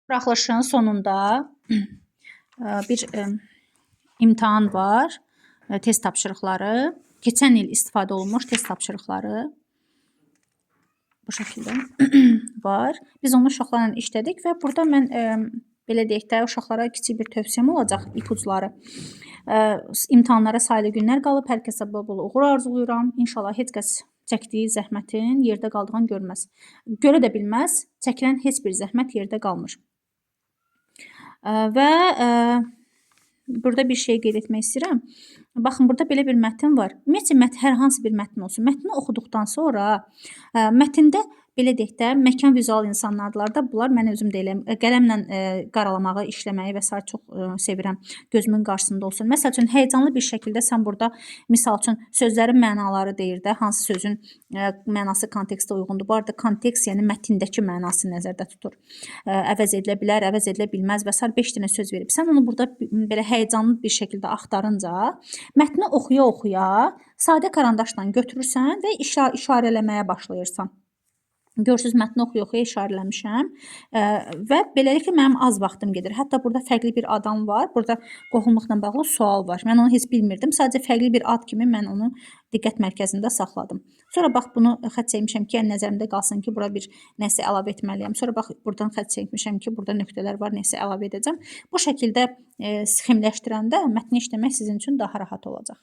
Buraxılışın sonunda bir imtahan var. Test tapşırıqları. Keçən il istifadə olunmuş test tapşırıqları bu şəkildə var. Biz onu uşaqlarla işlədik və burada mən belə deyək də uşaqlara kiçik bir tövsiyəm olacaq, ipucları. İmtahanlara sayılı günlər qalıb, hər kəsə bol-bol uğur arzulayıram. İnşallah heç kəs çəkdiyi zəhmətin yerdə qaldığını görməz. Görə də bilməz, çəkilən heç bir zəhmət yerdə qalmır. Və burada bir şey qeyd etmək istəyirəm. Baxın, burada belə bir mətn var. Ümumiyyətcə, hər hansı bir mətn olsun. Mətni oxuduqdan sonra mətndə belə deyək də, məkan vizual insanlardırlar da. Bunlar mən özüm də eləyəm. Qələmlə qaralamağı, işləməyi və s. çox sevirəm. Gözümün qarşısında olsun. Məsəl üçün, həyəcanlı bir şəkildə sən burada, misal üçün, sözlərin mənaları deyir də, hansı sözün mənası kontekstə uyğundur. Bu arada, kontekst, yəni mətndəki mənası nəzərdə tutur. Əvəz edilə bilər, əvəz edilə bilməz və s. 5 dənə söz verib. Sən onu burada belə həyəcanlı bir şəkildə axtarınca, mətni oxuya-oxuya sadə karandaşla götürürsən və işarələməyə başlayırsan. Görürsünüz, mətni oxuya-oxuya işarələmişəm və beləliklə mənim az vaxtım gedir. Hətta burada fərqli bir adam var. Burada qohumluqla bağlı sual var. Mən onu heç bilmirdim. Sadəcə fərqli bir ad kimi mən onu diqqət mərkəzində saxladım. Sonra bax, bunu xətt çəkmişəm ki, yəni nəzərimdə qalsın ki, bura bir nəsə əlavə etməliyəm. Sonra bax, buradan xətt çəkmişəm ki, burada nöqtələr var, nəsə əlavə edəcəm. Bu şəkildə sxemləşdirəndə mətni işləmək sizin üçün daha rahat olacaq.